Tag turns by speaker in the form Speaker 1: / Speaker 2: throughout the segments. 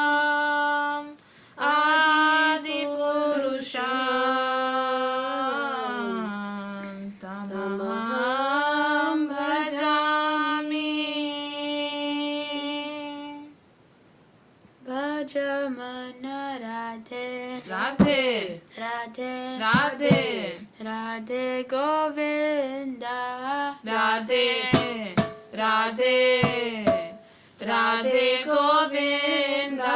Speaker 1: Govindam Adipurusham Tamaham Bhajami.
Speaker 2: Bhajamana Radhe
Speaker 1: Radhe
Speaker 2: Radhe
Speaker 1: Radhe
Speaker 2: Radhe Govinda
Speaker 1: Radhe Radhe Radhe Govinda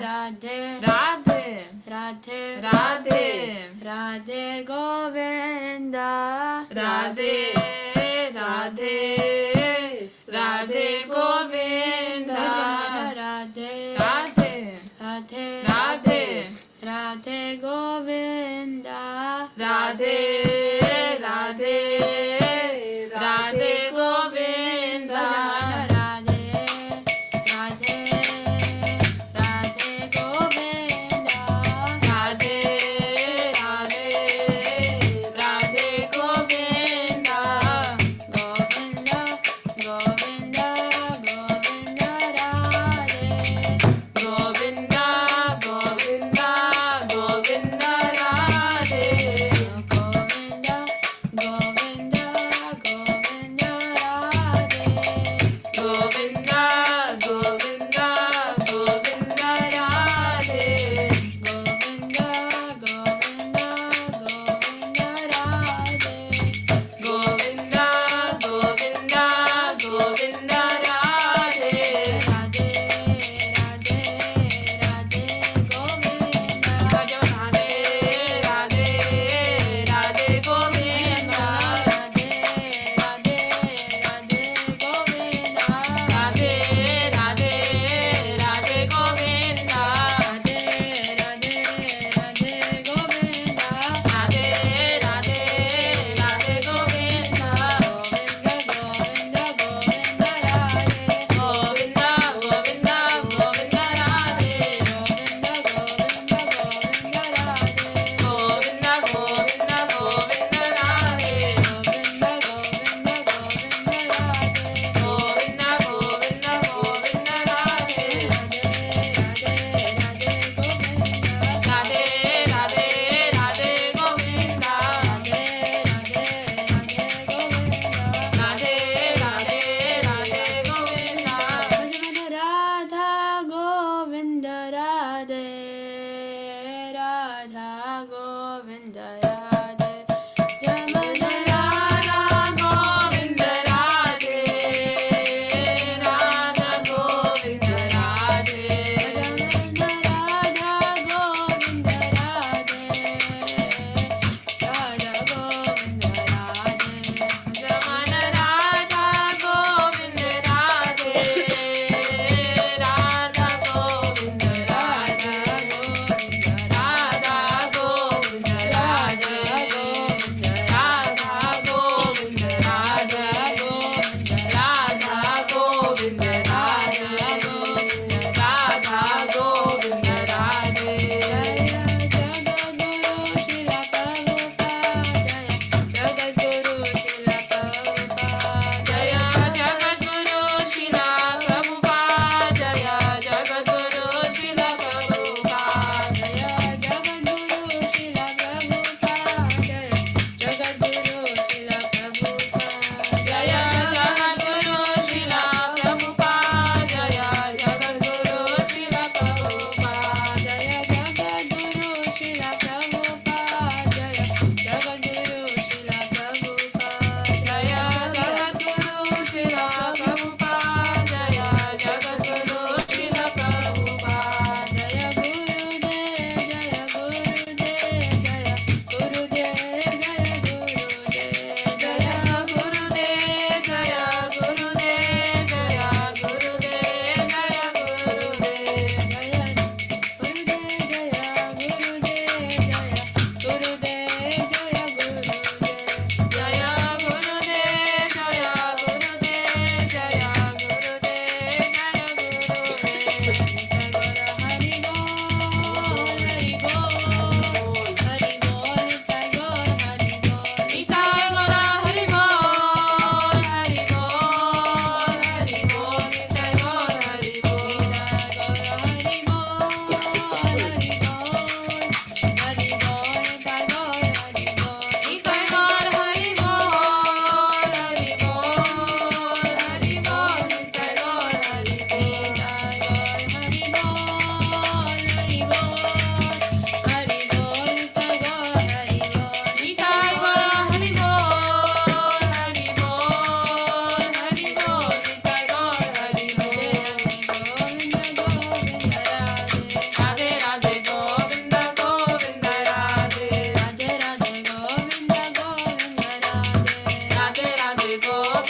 Speaker 2: Radhe
Speaker 1: Radhe
Speaker 2: Radhe
Speaker 1: Radhe
Speaker 2: Radhe Govinda
Speaker 1: Radhe Radhe Radhe Govinda
Speaker 2: Radhe
Speaker 1: Radhe
Speaker 2: Radhe
Speaker 1: Radhe
Speaker 2: Radhe Govinda
Speaker 1: Radhe Radhe Radhe Govinda
Speaker 2: Radhe Radhe Radhe Govinda
Speaker 1: Radhe Radhe Radhe Govinda
Speaker 2: Govinda Govinda Govinda Radhe
Speaker 1: Govinda Govinda Govinda Radhe
Speaker 2: Govinda Govinda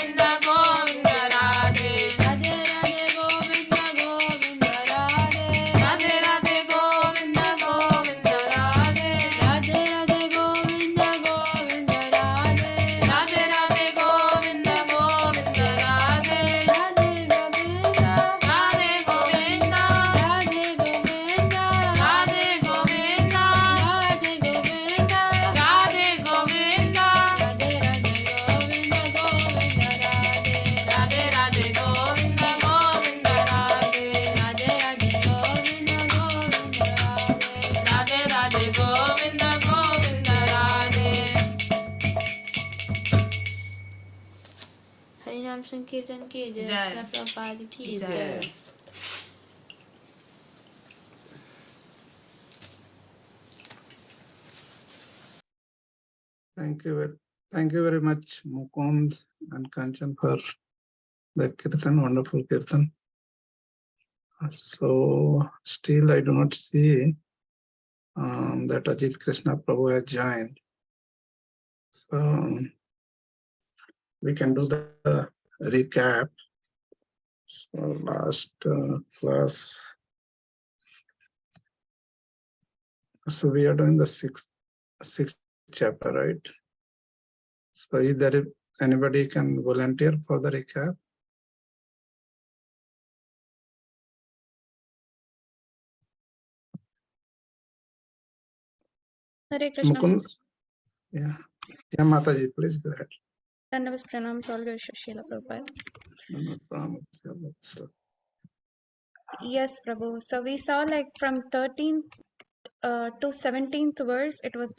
Speaker 1: Govinda Govinda Radhe.
Speaker 2: Radhe Radhe Govinda Govinda Radhe.
Speaker 1: Radhe Radhe Govinda Govinda Radhe.
Speaker 2: Radhe Radhe Govinda Govinda Radhe.
Speaker 1: Radhe Radhe Govinda Govinda Radhe.
Speaker 2: Radhe Govinda.
Speaker 1: Radhe Govinda.
Speaker 2: Radhe Govinda.
Speaker 1: Radhe Govinda.
Speaker 2: Radhe Govinda.
Speaker 1: Radhe Govinda.
Speaker 2: Radhe Radhe Govinda Govinda Radhe.
Speaker 1: Radhe Radhe Govinda Govinda Radhe.
Speaker 2: Radhe Radhe Govinda Govinda Radhe.
Speaker 1: Radhe Radhe Govinda Govinda Radhe.
Speaker 2: हरिनाम संकीर्तन की जय,
Speaker 1: जय।
Speaker 2: श्रील प्रभुपाद की
Speaker 1: जय।
Speaker 2: जय।
Speaker 3: Thank you very much, Mukund and Kanchan, for the kirtan, wonderful kirtan. So still I do not see that Ajit Krishna Prabhu has joined. So we can do the recap. So last class, so we are doing the sixth chapter, right? So is there anybody can volunteer for the recap?
Speaker 2: Hare Krishna.
Speaker 3: Mukund, yeah, Mataji, please go ahead.
Speaker 2: Dandavas pranams all Guru Srila Prabhupada. Yes, Prabhu. So we saw like from 13th to 17th verse, it was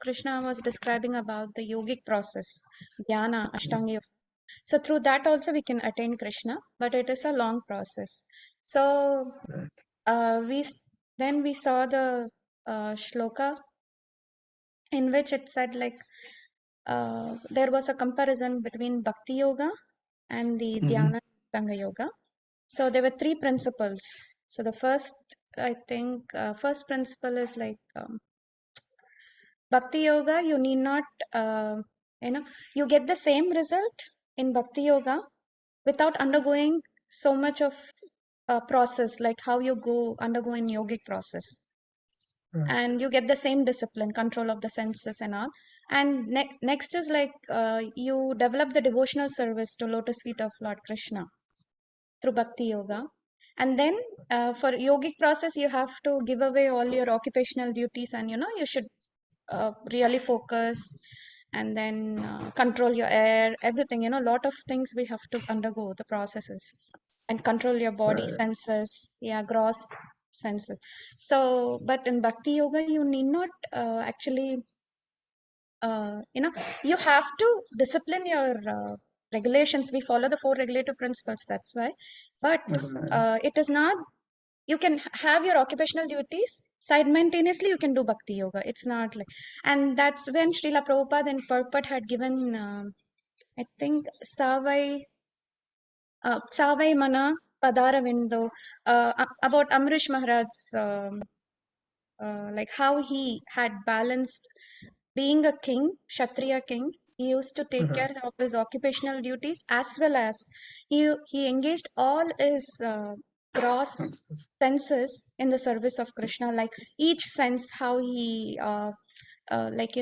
Speaker 2: Krishna was describing about the yogic process, dhyana, ashtanga yoga. So through that also we can attain Krishna, but it is a long process. So then we saw the shloka in which it said like there was a comparison between bhakti yoga and the dhyana ashtanga yoga. So there were three principles. So the first, I think, first principle is like Bhakti Yoga, you need not, you get the same result in Bhakti Yoga without undergoing so much of a process, like how you undergo in yogic process. And you get the same discipline, control of the senses and all. And next is like you develop the devotional service to lotus feet of Lord Krishna through Bhakti Yoga. And then for yogic process, you have to give away all your occupational duties and, you should really focus and then control your air, everything, lot of things we have to undergo the processes and control your body senses, gross senses. So, but in Bhakti Yoga, you need not actually, you have to discipline your regulations. We follow the 4 regulative principles, that's why. But it is not, you can have your occupational duties simultaneously, you can do Bhakti Yoga. It's not like, and that's when Srila Prabhupada and Purport had given, I think, Savai Mana Padara window about Amrish Maharaj's, like how he had balanced being a king, Kshatriya king. He used to take care of his occupational duties as well as he engaged all his gross senses in the service of Krishna. Like each sense, how he, like,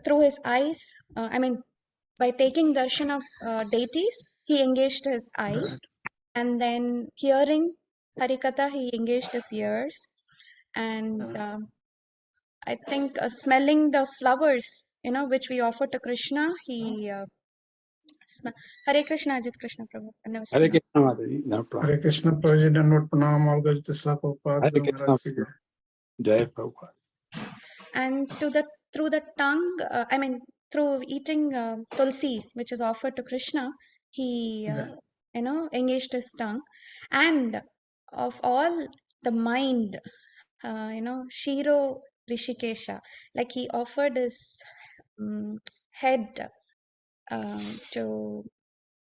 Speaker 2: through his eyes, by taking darshan of deities, he engaged his eyes. And then hearing Harikatha, he engaged his ears. And I think smelling the flowers, which we offer to Krishna, he Hare Krishna, Ajit Krishna Prabhu.
Speaker 4: Hare Krishna Mataji, no problem.
Speaker 3: Hare Krishna Prabhuji, Dandavat Pranam, all Guru Tisla Prabhupada,
Speaker 4: Hare
Speaker 3: Guru
Speaker 4: Krishna.
Speaker 3: Maharaj ki jai.
Speaker 4: Jai Prabhupada.
Speaker 2: And through the tongue, through eating tulsi, which is offered to Krishna, he engaged his tongue. And of all the mind, Shiro Rishikesha, like he offered his head to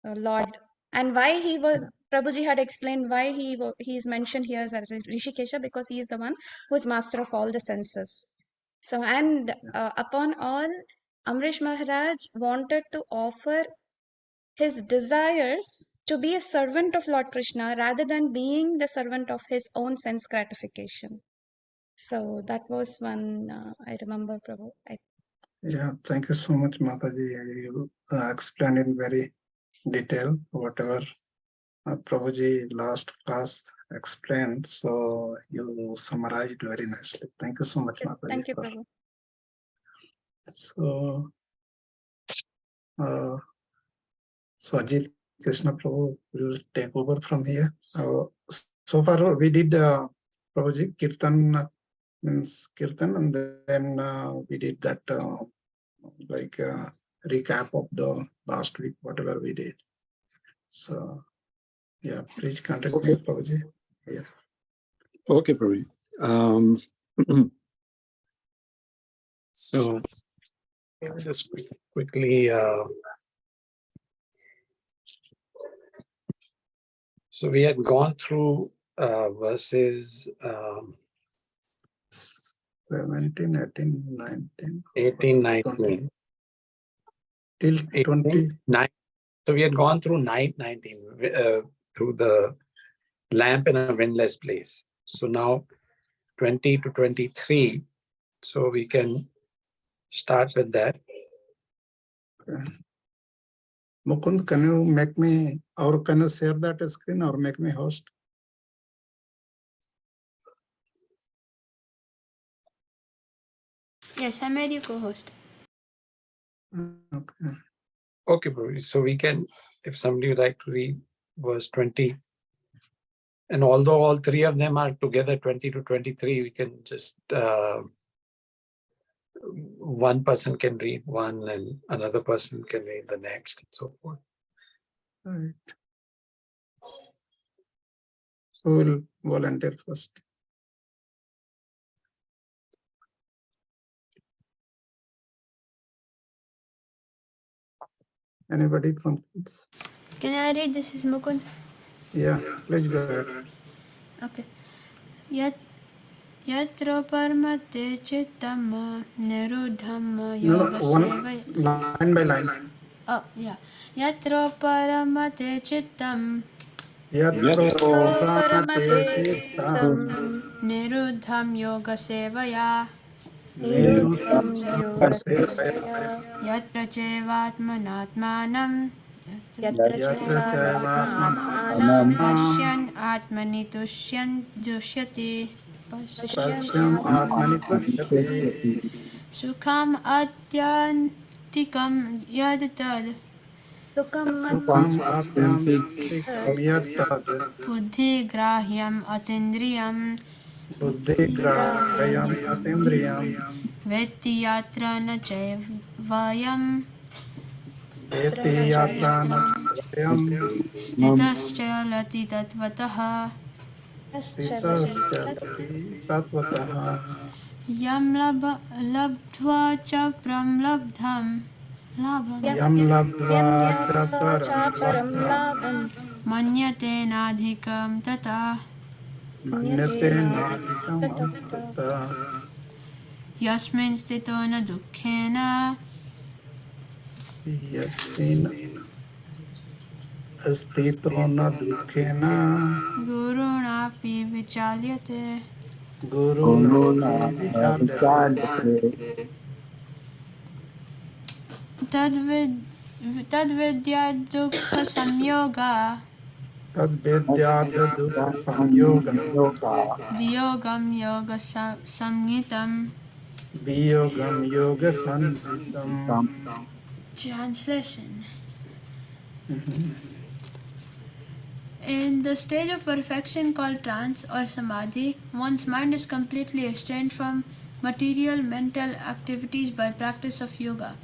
Speaker 2: Lord. And why he was, Prabhuji had explained why he is mentioned here as Rishikesha, because he is the one who is master of all the senses. So, and upon all, Amrish Maharaj wanted to offer his desires to be a servant of Lord Krishna rather than being the servant of his own sense gratification. So that was one I remember, Prabhu.
Speaker 3: Yeah, thank you so much, Mataji. You explained in very detail whatever Prabhuji last class explained. So you summarized very nicely. Thank you so much, Mataji.
Speaker 2: Thank you, Prabhu.
Speaker 3: So, Ajit Krishna Prabhu will take over from here. So far we did Prabhuji Kirtan, means Kirtan, and then we did that like recap of the last week, whatever we did. So, yeah, please continue, Prabhuji. Yeah.
Speaker 4: Okay, Prabhu. So let me just quickly. So we had gone through verses
Speaker 3: 17, 18, 19,
Speaker 4: 18,
Speaker 3: 20,
Speaker 4: 19.
Speaker 3: till 20.
Speaker 4: 9. So we had gone through 19, through the lamp in a windless place. So now 20 to 23. So we can start with that.
Speaker 3: Okay. Mukund, can you make me, or can you share that screen or make me host?
Speaker 1: Yes, I made you co-host.
Speaker 3: Okay.
Speaker 4: Okay, Prabhu. So we can, if somebody would like to read verse 20. And although all three of them are together, 20 to 23, we can just, one person can read one and another person can read the next and so forth.
Speaker 3: Right. Who will volunteer first? Anybody from?
Speaker 1: Can I read? This is Mukund.
Speaker 3: Yeah, please go ahead.
Speaker 1: Okay. Yatra parmate chittama niruddham
Speaker 3: No,
Speaker 1: yoga
Speaker 3: one
Speaker 1: sevaya.
Speaker 3: line by line.
Speaker 1: Oh, yeah. Yatra paramate chittam
Speaker 3: Yatro paramate
Speaker 2: Paramate
Speaker 3: chitam
Speaker 1: niruddham yoga sevaya.
Speaker 2: Niruddham
Speaker 3: niruddham
Speaker 2: yoga
Speaker 3: sevaya.
Speaker 2: sevaya
Speaker 1: Yatra chevatmanatmanam
Speaker 2: yatra
Speaker 3: Yatra
Speaker 2: chaivatmanatmanam
Speaker 3: chaivatmanatmanam
Speaker 1: Pashyan atmani tushyan dushyati.
Speaker 2: pashyam
Speaker 3: Pasyam atmani tushyate
Speaker 1: Sukham atyantikam yad tad
Speaker 2: sukham
Speaker 3: Sukham atyantikam yatad
Speaker 1: buddhi grahyam atindriyam
Speaker 3: buddhi grahayam
Speaker 2: matgrahyam
Speaker 3: atindriyam
Speaker 1: vetti yatra na vayam
Speaker 3: eti
Speaker 2: trana
Speaker 3: yatra
Speaker 2: chaitam
Speaker 3: nachayam
Speaker 1: stitaschalati tatvatah
Speaker 3: stitaschalati tatvataha
Speaker 1: yam labdva cha pramlabdham labham
Speaker 3: yam
Speaker 2: yam
Speaker 3: labdva cha
Speaker 2: labdva
Speaker 3: param
Speaker 2: chaparam
Speaker 3: labdham
Speaker 2: labham
Speaker 1: manyate nadhikam tata
Speaker 2: manyate
Speaker 3: manyate
Speaker 2: nadhikam
Speaker 3: nadhikam
Speaker 2: tatata
Speaker 3: antata
Speaker 1: yasmin stito na dukkhena
Speaker 3: yasmin astito na dukkena
Speaker 1: gurunapi vichalyate
Speaker 3: guru napi vichalyate
Speaker 1: tadvidya dukkha samyoga
Speaker 3: tad vidyad dukha samyoga
Speaker 1: viyogam yoga samhitam.
Speaker 3: viyogam yoga sanhitam.
Speaker 1: Translation.
Speaker 3: Mhm.
Speaker 1: In the stage of perfection called trance or samadhi, one's mind is completely estranged from material mental activities by practice of yoga.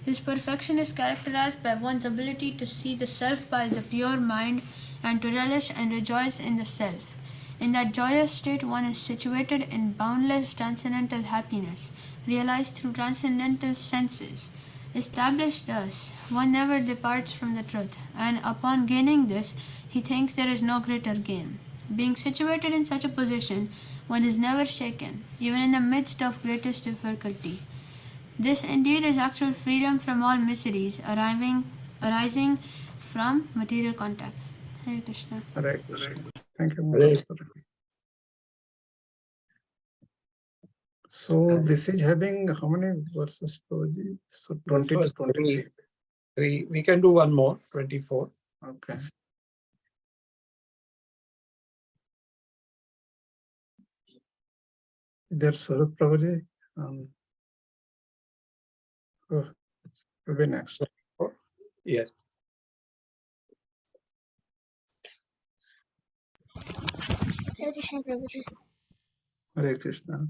Speaker 1: This perfection is characterized by one's ability to see the self by the pure mind and to relish and rejoice in the self. In that joyous state, one is situated in boundless transcendental happiness, realized through transcendental senses. Established thus, one never departs from the truth, and upon gaining this, he thinks there is no greater gain. Being situated in such a position, one is never shaken, even in the midst of greatest difficulty. This indeed is actual freedom from all miseries arising from material contact. Hare Krishna.
Speaker 3: Hare Krishna. Thank you,
Speaker 4: Hare
Speaker 3: Mother. So this is having how many verses, Prabhuji? So 20 to
Speaker 4: First
Speaker 3: 23.
Speaker 4: three. We can do one more, 24.
Speaker 3: Okay. There's Surat Prabhuji. Oh, will be next.
Speaker 4: Yes.
Speaker 5: Hare Krishna Prabhuji.
Speaker 3: Hare Krishna.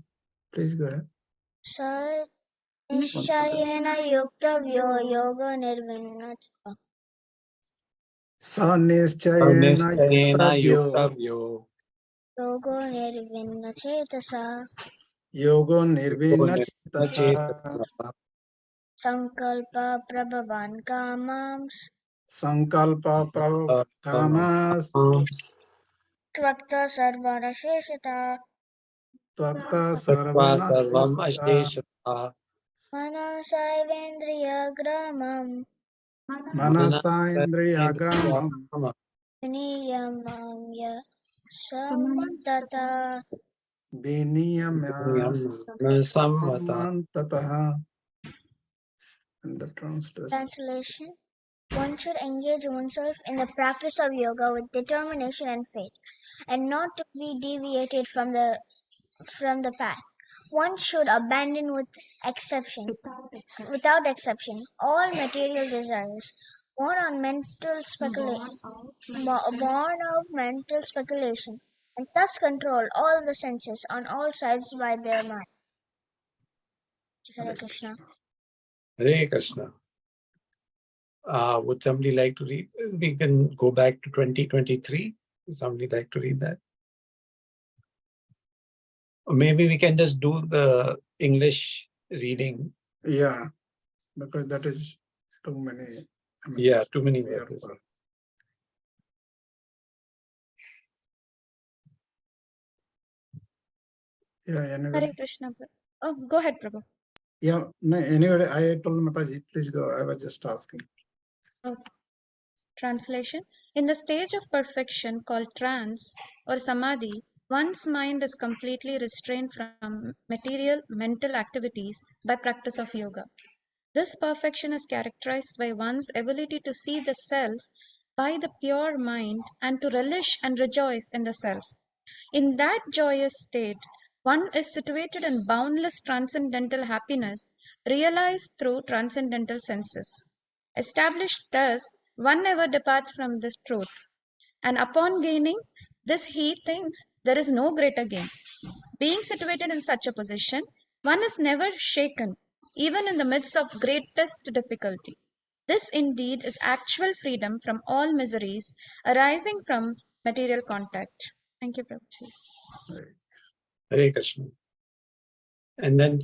Speaker 3: Please go ahead.
Speaker 5: Sir, Nishayena Yuktavyo Yoga Nirvinna
Speaker 3: Sanischayena
Speaker 4: Nishchayena
Speaker 3: yuktavyo
Speaker 4: yuktavyo
Speaker 5: Yogo Nirvinna Chetasa
Speaker 3: yogo nirvina chitasa
Speaker 4: chetasa
Speaker 5: Sankalpa Prabhavan Kamams
Speaker 3: sankalpa kamas
Speaker 5: Tvakta Sarvara Sheshata
Speaker 3: tvakta
Speaker 4: Tattva
Speaker 3: sarvana
Speaker 4: sarvam
Speaker 3: shesata
Speaker 4: asheshata
Speaker 5: Manasavendriya Gramam
Speaker 3: manasa indriyagramam
Speaker 5: Niyamamya Samantata.
Speaker 3: viniyamya
Speaker 4: samvata.
Speaker 3: tataha. And the translation.
Speaker 5: Translation. One should engage oneself in the practice of yoga with determination and faith, and not to be deviated from the path. One should abandon without exception, all material desires, born of mental speculation, and thus control all the senses on all sides by their mind. Hare Krishna.
Speaker 4: Hare Krishna. Would somebody like to read? We can go back to 2023. Would somebody like to read that? Or maybe we can just do the English reading.
Speaker 3: Yeah, because that is too many.
Speaker 4: Yeah, too many verses.
Speaker 3: Yeah, anyway.
Speaker 2: Hare Krishna. Oh, go ahead, Prabhu.
Speaker 3: Yeah, no, anyway, I told Mataji, please go. I was just asking.
Speaker 2: Okay. Translation. In the stage of perfection called trance or samadhi, one's mind is completely restrained from material mental activities by practice of yoga. This perfection is characterized by one's ability to see the self by the pure mind and to relish and rejoice in the self. In that joyous state, one is situated in boundless transcendental happiness, realized through transcendental senses. Established thus, one never departs from this truth, and upon gaining this, he thinks there is no greater gain. Being situated in such a position, one is never shaken, even in the midst of greatest difficulty. This indeed is actual freedom from all miseries arising from material contact. Thank you, Prabhuji.
Speaker 4: Hare Krishna. And then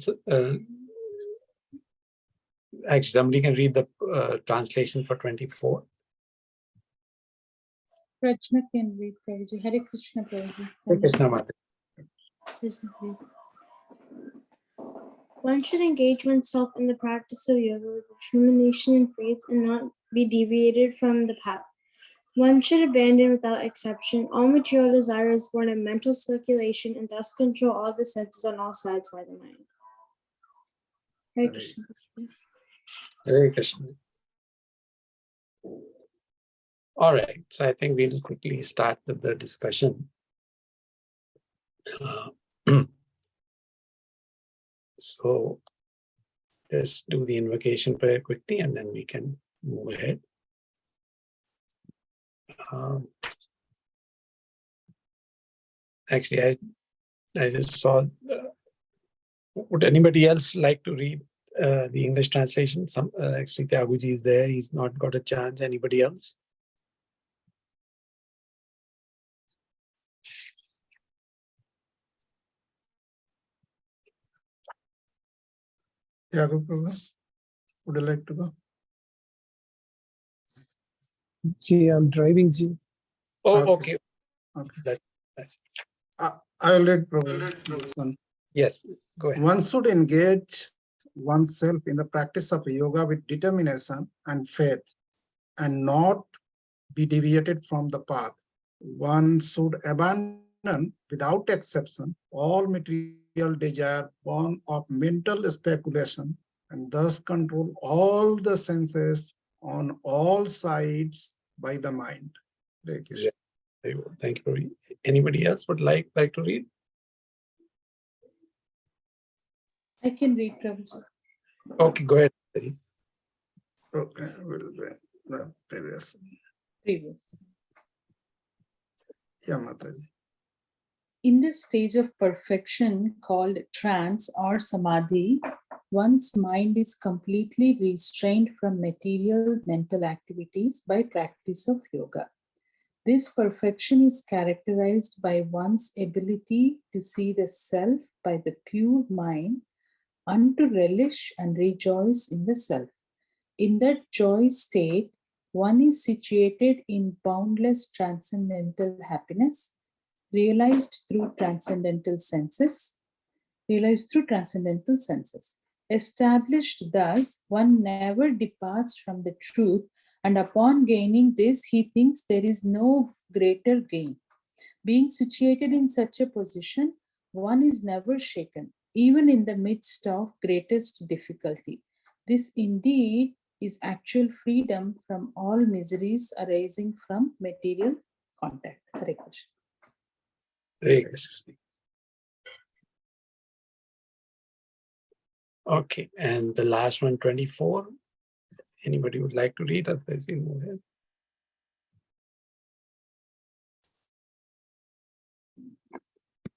Speaker 4: actually somebody can read the translation for 24.
Speaker 6: Rachna can read, Prabhuji. Hare Krishna, Prabhuji.
Speaker 4: Hare Krishna, Mata.
Speaker 6: Krishna, please.
Speaker 7: One should engage oneself in the practice of yoga with determination and faith and not be deviated from the path. One should abandon without exception all material desires born of mental speculation and thus control all the senses on all sides by the mind. Hare Krishna.
Speaker 4: Hare Krishna. All right, so I think we'll quickly start with the discussion. So let's do the invocation prayer quickly and then we can move ahead. Actually, I just saw, would anybody else like to read the English translation? Actually, Tyaguji is there. He's not got a chance. Anybody else?
Speaker 3: Yeah, go, Prabhu. Would you like to go?
Speaker 8: Gee, I'm driving, G.
Speaker 4: Oh, okay. That's
Speaker 3: I will read Prabhu this one.
Speaker 4: yes, go ahead.
Speaker 3: One should engage oneself in the practice of yoga with determination and faith, and not be deviated from the path. One should abandon without exception all material desire born of mental speculation and thus control all the senses on all sides by the mind. Hare Krishna.
Speaker 4: Very good. Thank you, Prabhu. Anybody else would like to read?
Speaker 6: I can read, Prabhuji.
Speaker 4: Okay, go ahead.
Speaker 3: Okay, we'll read the previous.
Speaker 6: Previous.
Speaker 3: Yeah, Mataji.
Speaker 6: In this stage of perfection called trance or samadhi, one's mind is completely restrained from material mental activities by practice of yoga. This perfection is characterized by one's ability to see the self by the pure mind and to relish and rejoice in the self. In that joy state, one is situated in boundless transcendental happiness, realized through transcendental senses. Established thus, one never departs from the truth, and upon gaining this, he thinks there is no greater gain. Being situated in such a position, one is never shaken, even in the midst of greatest difficulty. This indeed is actual freedom from all miseries arising from material contact. Hare Krishna.
Speaker 4: Hare Krishna. Okay, and the last one, 24. Anybody would like to read? Otherwise, we move ahead.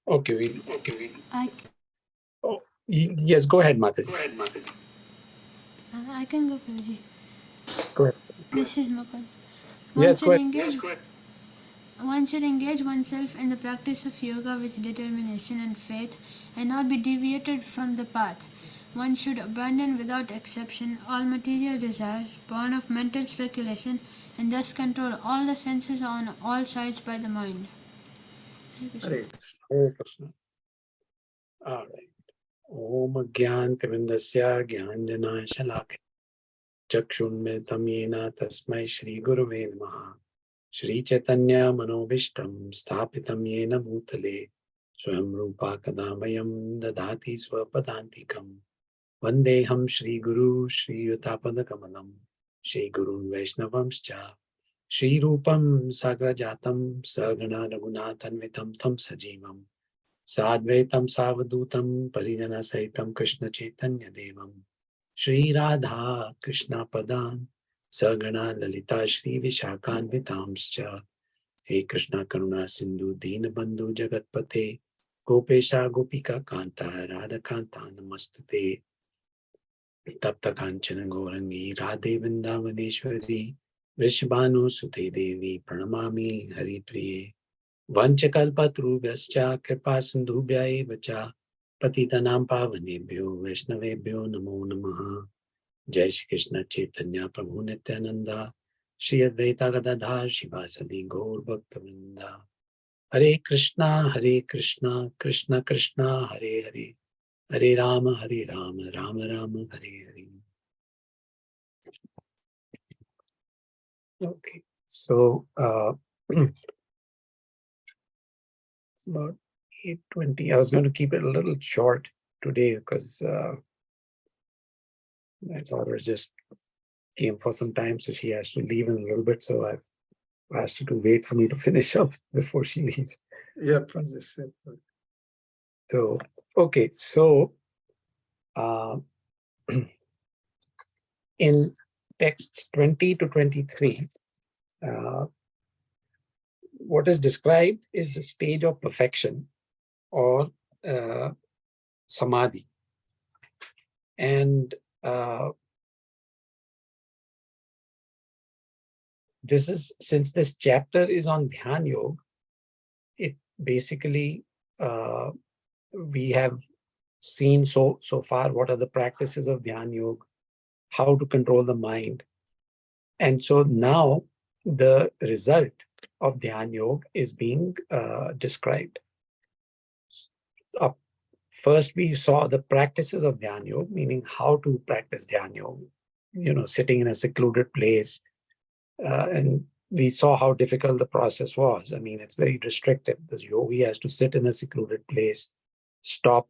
Speaker 4: Okay, yes, go ahead, Mataji.
Speaker 1: I can go, Prabhuji.
Speaker 4: Go ahead.
Speaker 1: This is Mukund.
Speaker 4: Yes, go ahead.
Speaker 1: One should engage oneself in the practice of yoga with determination and faith and not be deviated from the path. One should abandon without exception all material desires born of mental speculation and thus control all the senses on all sides by the mind.
Speaker 3: Hare
Speaker 4: Hare Krishna. All right. Om Gyantivindasya Gyanjana Shalakhe Chakshunmetam Yena Tasmai Shri Guruve Namaha Shri Chaitanya Manobishtam Sthapitam Yena Bhutale Swayam Rupa Kadamayam Dadati Swapadantikam Vandeham Shri Guru Shri Yutapada Kamalam Shri Gurun Vaishnavamscha Shri Rupam Sagrajatam Sagana Raghunathanvitam Tam Sajivam Sadvaitam Savadutam Parijana Saitam Krishna Chaitanya Devam Shri Radha Krishna Padan Sagana Lalita Shri Vishakan Vitamscha He Krishna Karuna Sindhu Deen Bandhu Jagatpate Gopesha Gopika Kanta Radha Kanta Namastute Tapta Kanchana Gaurangi Radhe Vrindavaneshwari Vrishabhanu Sute Devi Pranamami Hari Priye Vanchakalpatrubhyascha Kripa Sindhubhya Vacha Patitanam Pavanebhyo Vaishnavebhyo Namo Namaha Jai Shri Krishna Chaitanya Prabhu Nityananda Shri Advaita Gadadhar Shivasadi Gaur Bhaktavinda Hare Krishna Krishna Krishna Hare Hare Hare Rama Rama Rama Hare Hare. Okay, so it's about 8:20. I was going to keep it a little short today because my daughter just came for some time, so she has to leave in a little bit. So I've asked her to wait for me to finish up before she leaves.
Speaker 3: Yeah, Prabhuji.
Speaker 4: So, okay, so in texts 20 to 23, what is described is the stage of perfection or samadhi. And this is, since this chapter is on Dhyan Yoga, it basically, we have seen so far what are the practices of Dhyan Yoga, how to control the mind. And so now the result of Dhyan Yoga is being described. First, we saw the practices of Dhyan Yoga, meaning how to practice Dhyan Yoga, sitting in a secluded place, And we saw how difficult the process was. I mean, it's very restrictive. The yogi has to sit in a secluded place, stop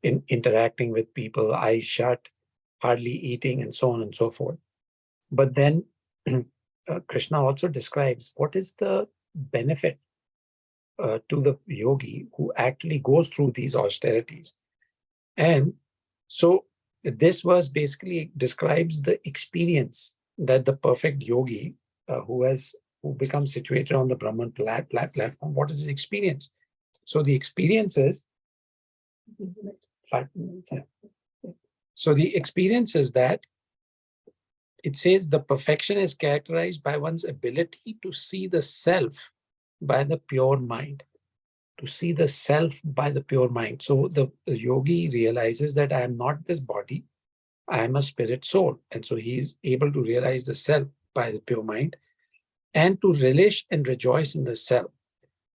Speaker 4: interacting with people, eyes shut, hardly eating, and so on and so forth. But then Krishna also describes what is the benefit to the yogi who actually goes through these austerities. And so this verse basically describes the experience that the perfect yogi who becomes situated on the Brahman platform, what is his experience? So the experience is 5 minutes. So the experience is that it says the perfection is characterized by one's ability to see the self by the pure mind. To see the self by the pure mind. So the yogi realizes that I am not this body, I am a spirit soul. And so he is able to realize the self by the pure mind and to relish and rejoice in the self.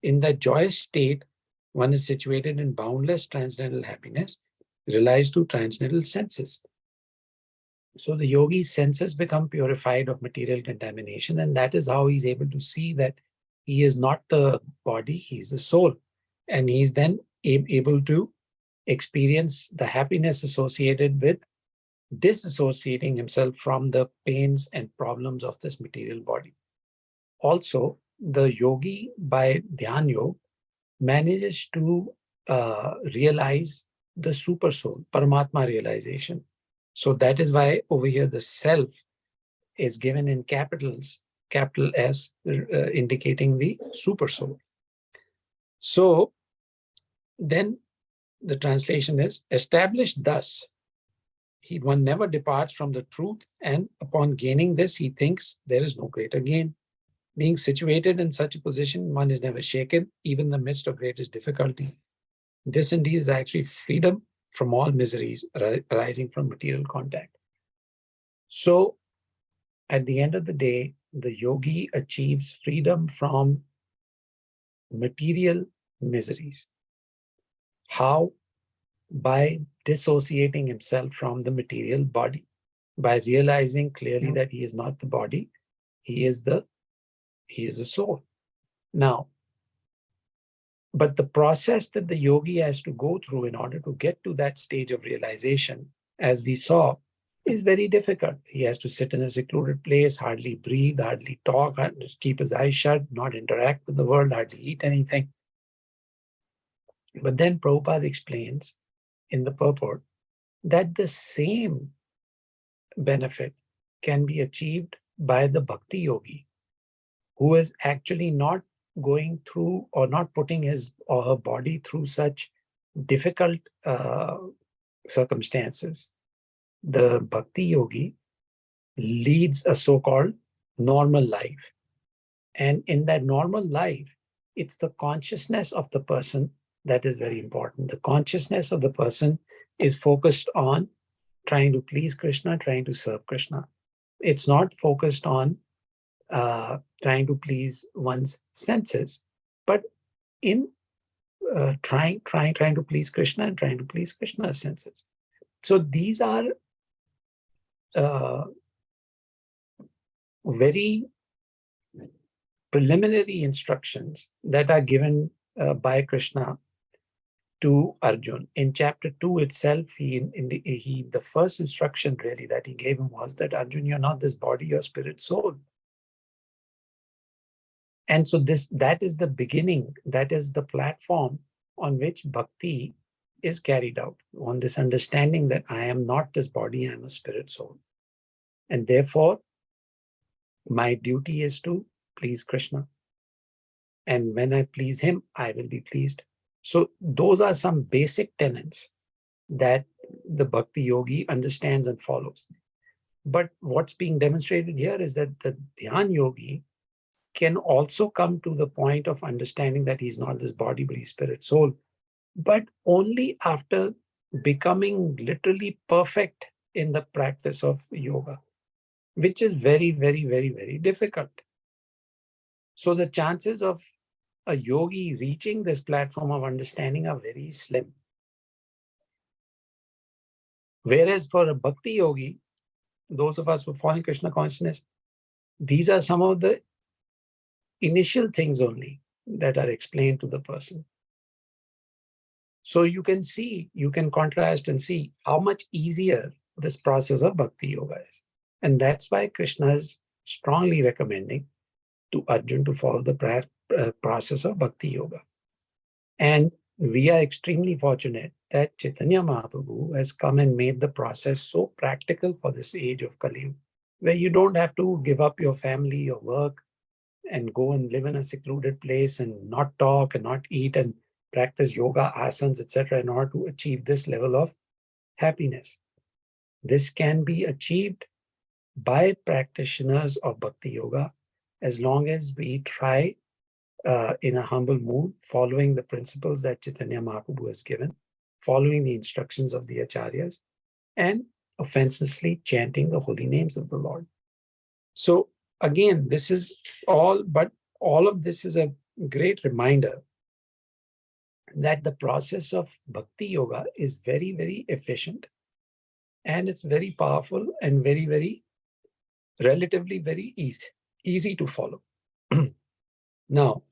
Speaker 4: In that joyous state, one is situated in boundless transcendental happiness, realized through transcendental senses. So the yogi's senses become purified of material contamination, and that is how he's able to see that he is not the body, he's the soul. And he's then able to experience the happiness associated with disassociating himself from the pains and problems of this material body. Also, the yogi by Dhyan Yoga manages to realize the super soul, Paramatma realization. So that is why over here the self is given in capitals, capital S, indicating the super soul. So then the translation is, established thus, one never departs from the truth, and upon gaining this, he thinks there is no greater gain. Being situated in such a position, one is never shaken, even in the midst of greatest difficulty. This indeed is actually freedom from all miseries arising from material contact. So at the end of the day, the yogi achieves freedom from material miseries. How? By dissociating himself from the material body, by realizing clearly that he is not the body, he is the soul. Now, but the process that the yogi has to go through in order to get to that stage of realization, as we saw, is very difficult. He has to sit in a secluded place, hardly breathe, hardly talk, keep his eyes shut, not interact with the world, hardly eat anything. But then Prabhupada explains in the purport that the same benefit can be achieved by the bhakti yogi, who is actually not going through or not putting his or her body through such difficult circumstances. The bhakti yogi leads a so-called normal life. And in that normal life, it's the consciousness of the person that is very important. The consciousness of the person is focused on trying to please Krishna, trying to serve Krishna. It's not focused on trying to please one's senses, but in trying to please Krishna and trying to please Krishna's senses. So these are very preliminary instructions that are given by Krishna to Arjun. In chapter 2 itself, the first instruction really that he gave him was that, Arjun, you're not this body, you're spirit soul. And so that is the beginning, that is the platform on which bhakti is carried out, on this understanding that I am not this body, I am a spirit soul. And therefore, my duty is to please Krishna. And when I please him, I will be pleased. So those are some basic tenets that the bhakti yogi understands and follows. But what's being demonstrated here is that the dhyan yogi can also come to the point of understanding that he's not this body, but he's spirit soul, but only after becoming literally perfect in the practice of yoga, which is very, very, very, very difficult. So the chances of a yogi reaching this platform of understanding are very slim. Whereas for a bhakti yogi, those of us who fall in Krishna consciousness, These are some of the initial things only that are explained to the person. So you can see, you can contrast and see how much easier this process of bhakti yoga is. And that's why Krishna is strongly recommending to Arjun to follow the process of bhakti yoga. And we are extremely fortunate that Chaitanya Mahaprabhu has come and made the process so practical for this age of Kali Yuga, where you don't have to give up your family, your work, and go and live in a secluded place and not talk and not eat and practice yoga, asanas, etc. in order to achieve this level of happiness. This can be achieved by practitioners of bhakti yoga as long as we try in a humble mood, following the principles that Chaitanya Mahaprabhu has given, following the instructions of the acharyas, and offenselessly chanting the holy names of the Lord. So again, this is all, but all of this is a great reminder that the process of bhakti yoga is very, very efficient, and it's very powerful and very, very relatively very easy to follow. Now,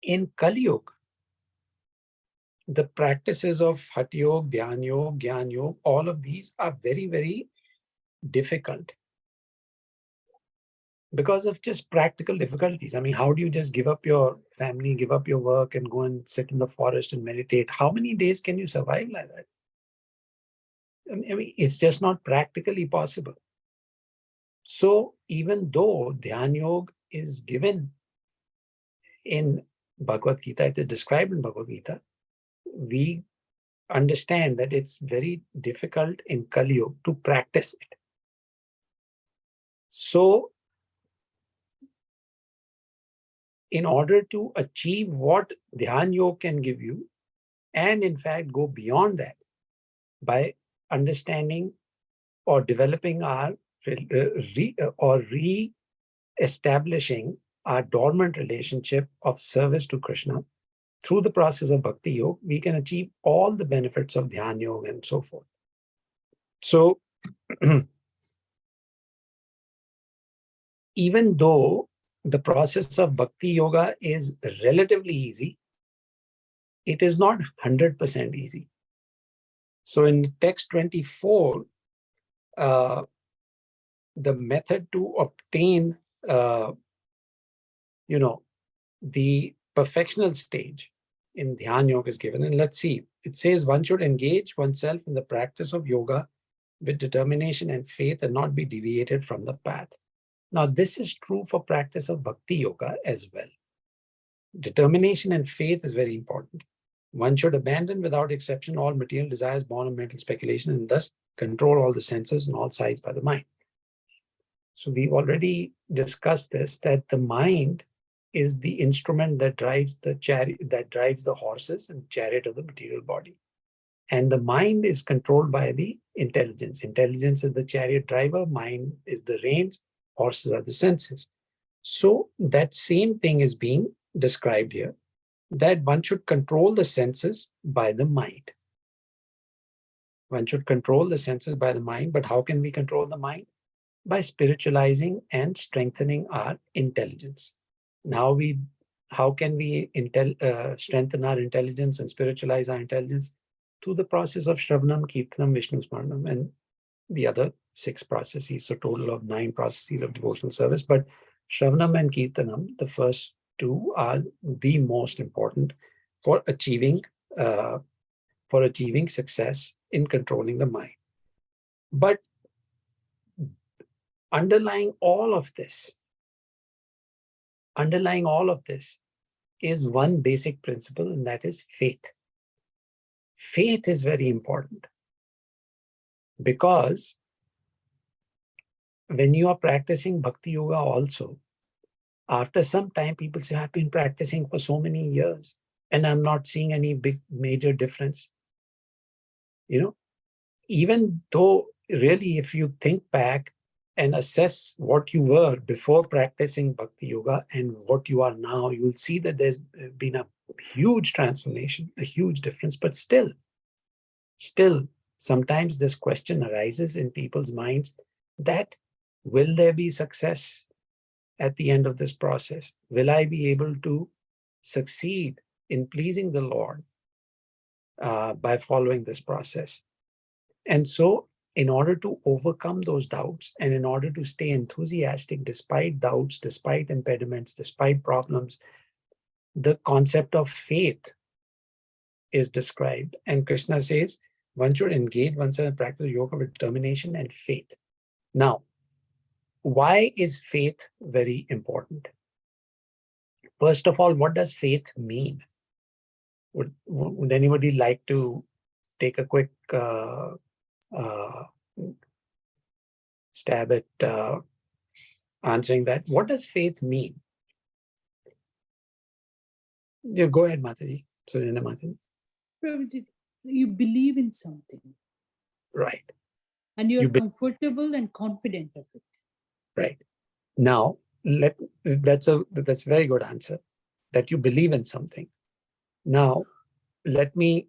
Speaker 4: in Kali Yuga, the practices of Hatha Yoga, Dhyan Yoga, Gyan Yoga, all of these are very, very difficult because of just practical difficulties. I mean, how do you just give up your family, give up your work and go and sit in the forest and meditate? How many days can you survive like that? I mean, it's just not practically possible. So even though Dhyan Yoga is given in Bhagavad Gita, it is described in Bhagavad Gita, we understand that it's very difficult in Kali Yuga to practice it. So in order to achieve what Dhyan Yoga can give you, and in fact go beyond that by understanding or developing our re-establishing our dormant relationship of service to Krishna through the process of Bhakti Yoga, we can achieve all the benefits of Dhyan Yoga and so forth. So even though the process of Bhakti Yoga is relatively easy, it is not 100% easy. So in text 24, the method to obtain, the perfectional stage in Dhyan Yoga is given. And let's see, it says one should engage oneself in the practice of yoga with determination and faith and not be deviated from the path. Now, this is true for practice of Bhakti Yoga as well. Determination and faith is very important. One should abandon without exception all material desires born of mental speculation and thus control all the senses on all sides by the mind. So we've already discussed this, that the mind is the instrument that drives the chariot, that drives the horses and chariot of the material body. And the mind is controlled by the intelligence. Intelligence is the chariot driver, mind is the reins, horses are the senses. So that same thing is being described here, that one should control the senses by the mind. One should control the senses by the mind, but how can we control the mind? By spiritualizing and strengthening our intelligence. Now how can we strengthen our intelligence and spiritualize our intelligence? Through the process of Shravanam, Kirtanam, Vishnu Smaranam, and the other 6 processes, so total of 9 processes of devotional service. But Shravanam and Kirtanam, the first 2 are the most important for achieving success in controlling the mind. But underlying all of this is one basic principle, and that is faith. Faith is very important because when you are practicing Bhakti Yoga also, after some time people say, I've been practicing for so many years and I'm not seeing any big major difference. Even though really if you think back and assess what you were before practicing Bhakti Yoga and what you are now, you will see that there's been a huge transformation, a huge difference. But still, sometimes this question arises in people's minds, that will there be success at the end of this process? Will I be able to succeed in pleasing the Lord by following this process? And so, in order to overcome those doubts and in order to stay enthusiastic despite doubts, despite impediments, despite problems, the concept of faith is described. And Krishna says one should engage oneself in practice of yoga with determination and faith. Now, why is faith very important? First of all, what does faith mean? Would anybody like to take a quick stab at answering that? What does faith mean? Yeah, go ahead, Mataji. Surendra Mataji.
Speaker 6: Prabhuji, you believe in something.
Speaker 4: Right.
Speaker 6: And you're comfortable and confident of it.
Speaker 4: Right. Now, that's a very good answer, that you believe in something. Now, let me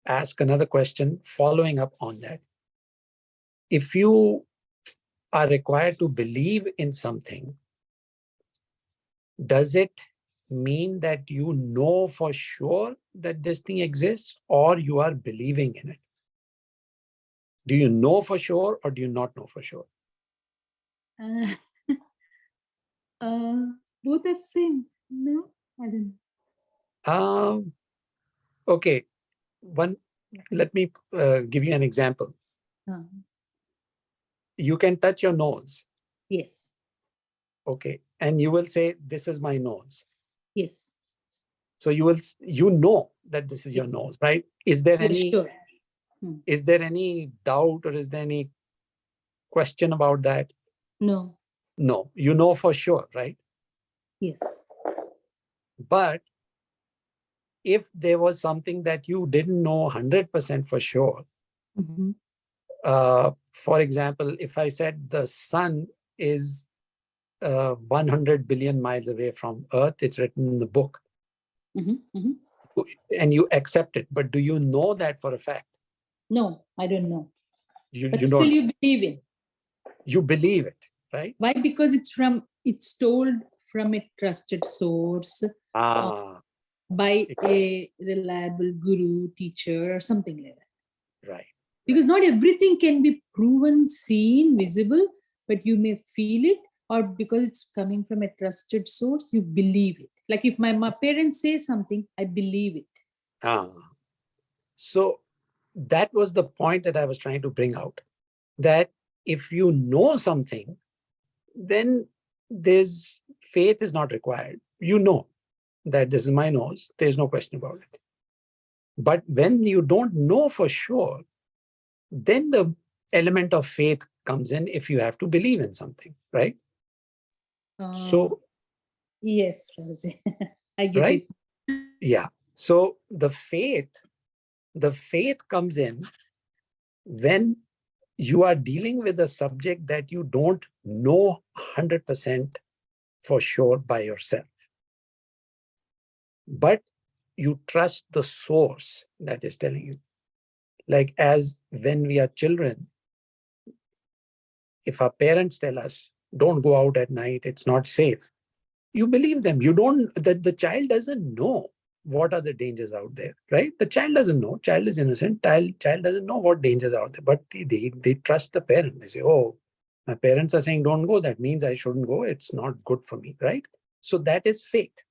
Speaker 4: ask another question following up on that. If you are required to believe in something, does it mean that you know for sure that this thing exists, or you are believing in it? Do you know for sure, or do you not know for sure?
Speaker 6: Both are same. No, I don't know.
Speaker 4: Okay. Let me give you an example. You can touch your nose.
Speaker 6: Yes.
Speaker 4: Okay. And you will say, this is my nose.
Speaker 6: Yes.
Speaker 4: So you know that this is your nose, right? Is there
Speaker 6: Sure.
Speaker 4: Is there any doubt, or is there any question about that?
Speaker 6: No.
Speaker 4: No, you know for sure, right?
Speaker 6: Yes.
Speaker 4: But if there was something that you didn't know 100% for sure, for example, if I said the sun is 100 billion miles away from Earth, it's written in the book, and you accept it, but do you know that for a fact?
Speaker 6: No, I don't know. But
Speaker 4: You
Speaker 6: still
Speaker 4: don't.
Speaker 6: You believe in.
Speaker 4: You believe it, right?
Speaker 6: Why? Because it's told from a trusted source, by a reliable guru, teacher, or something like that.
Speaker 4: Right.
Speaker 6: Because not everything can be proven, seen, visible, but you may feel it, or because it's coming from a trusted source, you believe it. Like if my parents say something, I believe it.
Speaker 4: So that was the point that I was trying to bring out, that if you know something, then faith is not required. You know that this is my nose. There's no question about it. But when you don't know for sure, then the element of faith comes in, if you have to believe in something, right? So
Speaker 6: yes, I get
Speaker 4: right?
Speaker 6: it.
Speaker 4: Yeah. So the faith comes in when you are dealing with a subject that you don't know 100% for sure by yourself, but you trust the source that is telling you. Like, as when we are children, if our parents tell us, don't go out at night, it's not safe, you believe them. You don't, that the child doesn't know what are the dangers out there, right? The child doesn't know. Child is innocent. Child doesn't know what dangers are out there, but they trust the parent. They say, oh, my parents are saying don't go, that means I shouldn't go. It's not good for me, right? So that is faith,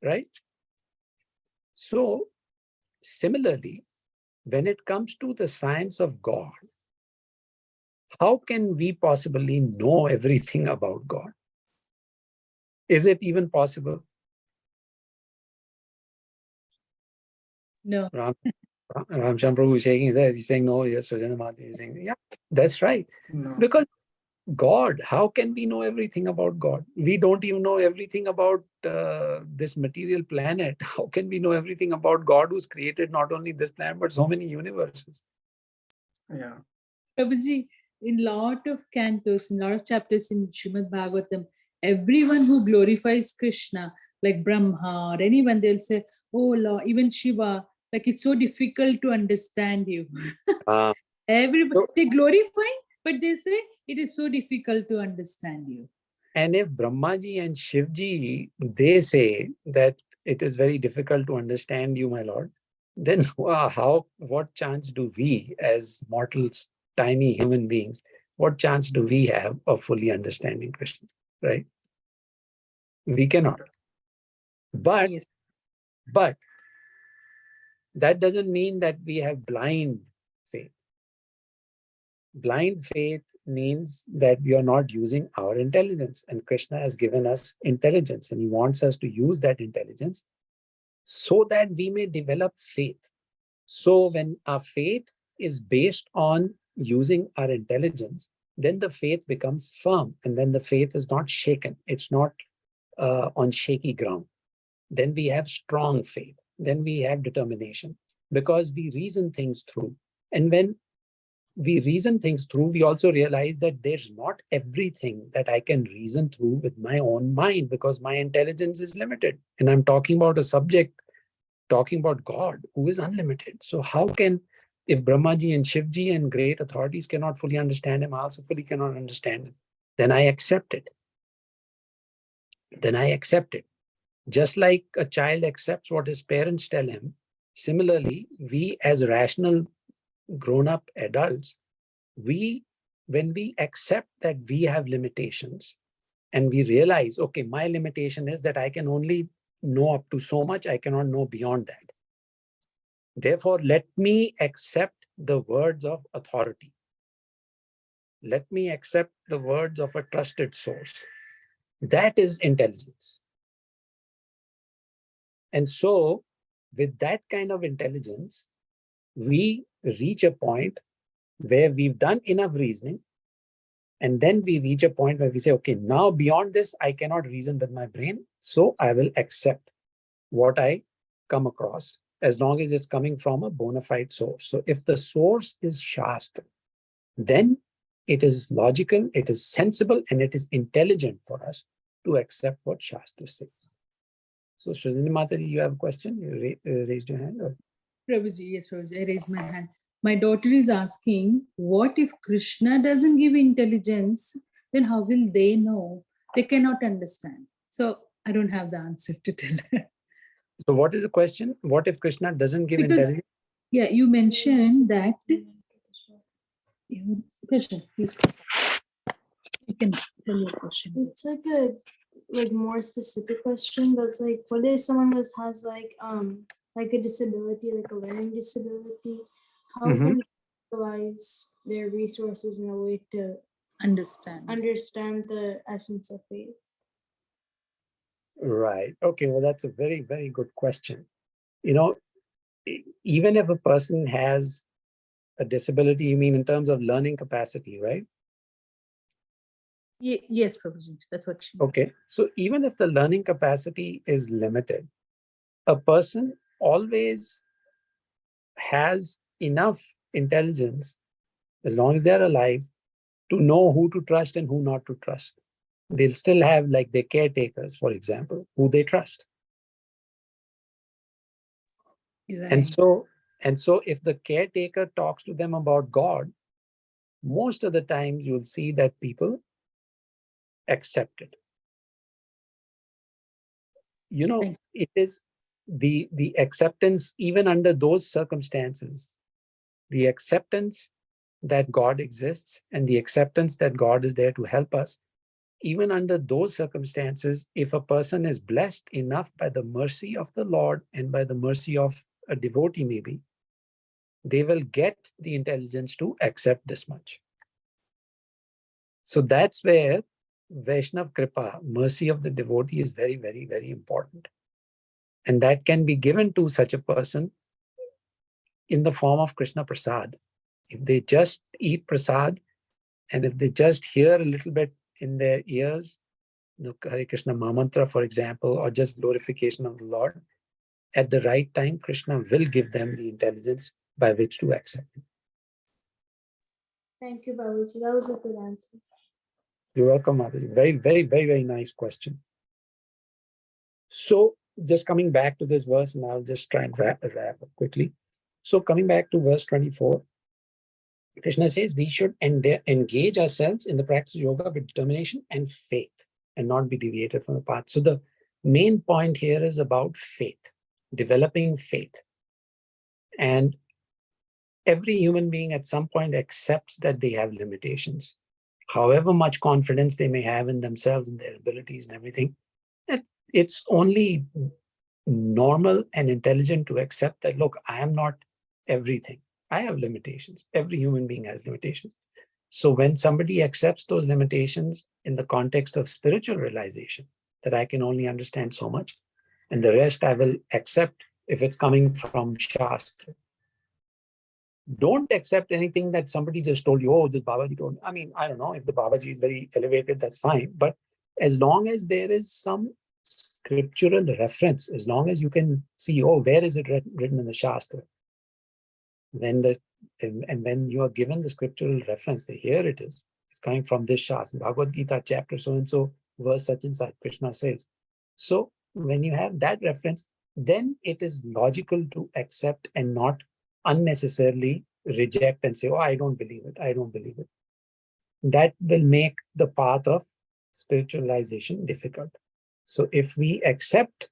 Speaker 4: right? So similarly, when it comes to the science of God, how can we possibly know everything about God? Is it even possible?
Speaker 6: No.
Speaker 4: Ramshan Prabhu is shaking his head. He's saying no. Yes, Surendra Mataji is saying, yeah, that's right.
Speaker 3: No.
Speaker 4: Because God, how can we know everything about God? We don't even know everything about this material planet. How can we know everything about God, who's created not only this planet, but so many universes?
Speaker 3: Yeah.
Speaker 6: Prabhuji, in lot of cantos, in lot of chapters in Srimad Bhagavatam, everyone who glorifies Krishna, like Brahma or anyone, they'll say, oh Lord, even Shiva, like it's so difficult to understand you. Everybody, they glorify, But they say it is so difficult to understand you.
Speaker 4: And if Brahmaji and Shivji, they say that it is very difficult to understand you, my Lord, then what chance do we as mortals, tiny human beings, what chance do we have of fully understanding Krishna, right? We cannot. But,
Speaker 6: Yes.
Speaker 4: but that doesn't mean that we have blind faith. Blind faith means that we are not using our intelligence, and Krishna has given us intelligence, and he wants us to use that intelligence so that we may develop faith. So when our faith is based on using our intelligence, then the faith becomes firm, and then the faith is not shaken. It's not on shaky ground. Then we have strong faith. Then we have determination, because we reason things through. And when we reason things through, we also realize that there's not everything that I can reason through with my own mind, because my intelligence is limited. And I'm talking about a subject, talking about God, who is unlimited. So how can, if Brahmaji and Shivji and great authorities cannot fully understand him, I also fully cannot understand him, then I accept it. Then I accept it. Just like a child accepts what his parents tell him, similarly, we as rational grown-up adults, when we accept that we have limitations, and we realize, okay, my limitation is that I can only know up to so much, I cannot know beyond that. Therefore, let me accept the words of authority. Let me accept the words of a trusted source. That is intelligence. And so, with that kind of intelligence, we reach a point where we've done enough reasoning, and then we reach a point where we say, okay, now beyond this, I cannot reason with my brain, so I will accept what I come across, as long as it's coming from a bona fide source. So if the source is Shastra, then it is logical, it is sensible, and it is intelligent for us to accept what Shastra says. So Sridhani Mataji, you have a question? You raised your hand? Or?
Speaker 6: Prabhuji, yes, Prabhuji, I raised my hand. My daughter is asking, what if Krishna doesn't give intelligence? Then how will they know? They cannot understand. So I don't have the answer to tell her.
Speaker 4: So what is the question? What if Krishna doesn't give
Speaker 6: Because,
Speaker 4: intelligence?
Speaker 6: yeah, you mentioned that. Question, please. You can tell your question.
Speaker 7: It's like a more specific question, but it's like, what if someone has like a disability, like a learning disability? How can they utilize their resources in a way to
Speaker 6: Understand.
Speaker 7: understand the essence of faith?
Speaker 4: Right. Okay. Well, that's a very, very good question. You know, even if a person has a disability, you mean in terms of learning capacity, right?
Speaker 6: Yes, Prabhuji, that's what she.
Speaker 4: Okay. So even if the learning capacity is limited, a person always has enough intelligence, as long as they're alive, to know who to trust and who not to trust. They'll still have, like, their caretakers, for example, who they trust.
Speaker 6: Right.
Speaker 4: And so if the caretaker talks to them about God, most of the times you'll see that people accept it. You know, it is the acceptance, even under those circumstances, the acceptance that God exists and the acceptance that God is there to help us. Even under those circumstances, if a person is blessed enough by the mercy of the Lord and by the mercy of a devotee, maybe, they will get the intelligence to accept this much. So that's where Vaishnav Kripa, mercy of the devotee, is very, very, very important. And that can be given to such a person in the form of Krishna Prasad. If they just eat Prasad, and if they just hear a little bit in their ears, the Hare Krishna Mahamantra, for example, or just glorification of the Lord, at the right time, Krishna will give them the intelligence by which to accept it.
Speaker 7: Thank you, Babuji. That was a good answer.
Speaker 4: You're welcome, Mataji. Very, very, very, very nice question. So just coming back to this verse, and I'll just try and wrap up quickly. So coming back to verse 24, Krishna says we should engage ourselves in the practice of yoga with determination and faith and not be deviated from the path. So the main point here is about faith, developing faith. And every human being at some point accepts that they have limitations. However much confidence they may have in themselves and their abilities and everything, it's only normal and intelligent to accept that, look, I am not everything. I have limitations. Every human being has limitations. So when somebody accepts those limitations in the context of spiritual realization, that I can only understand so much, and the rest I will accept if it's coming from Shastra. Don't accept anything that somebody just told you, oh, this Babaji told me. I mean, I don't know, if the Babaji is very elevated, that's fine. But as long as there is some scriptural reference, as long as you can see, oh, where is it written in the Shastra? And when you are given the scriptural reference, here it is. It's coming from this Shastra, Bhagavad Gita, chapter so-and-so, verse such and such, Krishna says. So when you have that reference, then it is logical to accept and not unnecessarily reject and say, oh, I don't believe it. I don't believe it. That will make the path of spiritualization difficult. So if we accept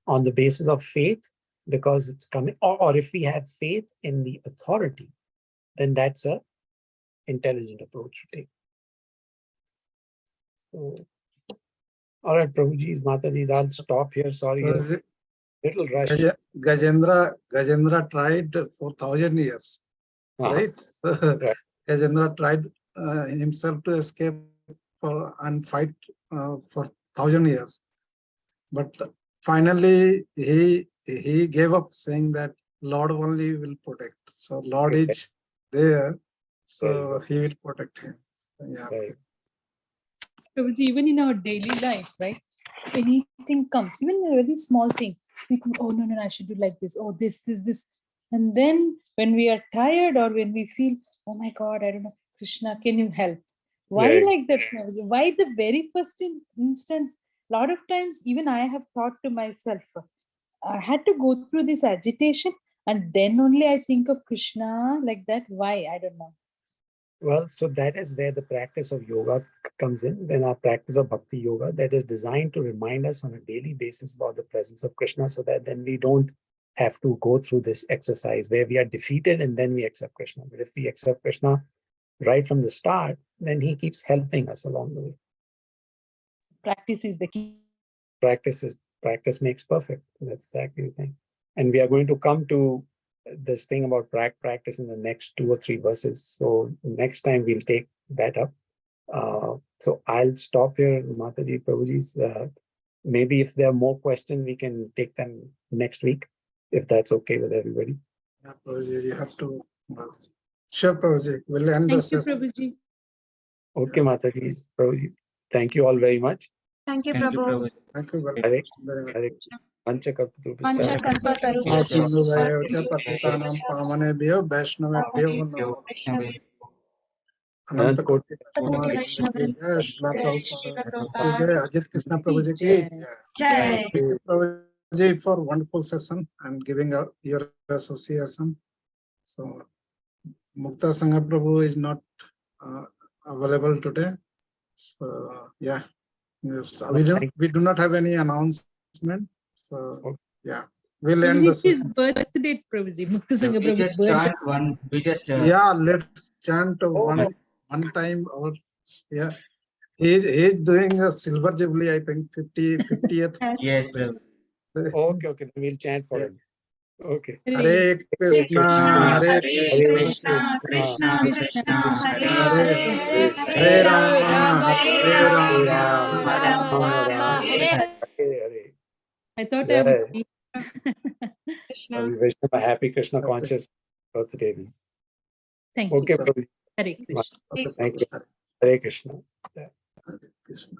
Speaker 4: on the basis of faith, because it's coming, or if we have faith in the authority, then that's an intelligent approach to take. So, all right, Prabhuji, Mataji, I'll stop here. Sorry, little rush.
Speaker 3: Gajendra tried for 1,000 years, right?
Speaker 4: Right.
Speaker 3: Gajendra tried himself to escape and fight for 1,000 years, but finally he gave up, saying that Lord only will protect. So Lord is there, so he will protect him. Yeah.
Speaker 4: Right.
Speaker 6: Prabhuji, even in our daily life, right? Anything comes, even a very small thing, we think, oh, no, I should do like this. Oh, this. And then when we are tired or when we feel, oh my God, I don't know, Krishna, can you help? Why like that? Why the very first instance? A lot of times, even I have thought to myself, I had to go through this agitation and then only I think of Krishna like that. Why? I don't know.
Speaker 4: Well, so that is where the practice of yoga comes in. When our practice of bhakti yoga, that is designed to remind us on a daily basis about the presence of Krishna, so that then we don't have to go through this exercise where we are defeated and then we accept Krishna. But if we accept Krishna right from the start, then he keeps helping us along the way.
Speaker 6: Practice is the key.
Speaker 4: Practice makes perfect. That's exactly the thing. And we are going to come to this thing about practice in the next 2 or 3 verses. So next time we'll take that up. So I'll stop here, Mataji, Prabhuji. Maybe if there are more questions, we can take them next week, if that's okay with everybody.
Speaker 3: Yeah, Prabhuji, you have to. Sure, Prabhuji. We'll end the session.
Speaker 6: Prabhuji.
Speaker 4: Okay, Mataji, Prabhuji. Thank you all very much.
Speaker 2: Thank you, Prabhu.
Speaker 3: Thank you very much. पतितानां पावनेभ्यो वैष्णवेभ्यो नमो अनंत कोटि जय श्रीला प्रभुपाद जय अजित कृष्णा प्रभु जी की जय प्रभु जी for wonderful session and giving out your association. So Mukta Sangha Prabhu is not available today. So yeah, yes, we do not have any announcement. So yeah, we'll end the session.
Speaker 6: His birthday, Prabhuji. Mukta Sangha
Speaker 9: We just chant one. We just.
Speaker 3: Yeah, let's chant one time. Or yeah, he is doing a silver jubilee. I think 50th.
Speaker 9: Yes, Prabhu.
Speaker 4: Okay. We'll chant for him. Okay.
Speaker 3: Hare Krishna, Hare
Speaker 9: Krishna, Krishna, Krishna,
Speaker 3: Hare Hare Rama, Hare Rama,
Speaker 4: Rama, Hare.
Speaker 6: I thought I would see.
Speaker 4: We wish him a happy Krishna conscious birthday.
Speaker 6: Thank you.
Speaker 4: Okay, Prabhu.
Speaker 6: Hare Krishna.
Speaker 4: Thank you. Hare Krishna.
Speaker 3: Hare Krishna.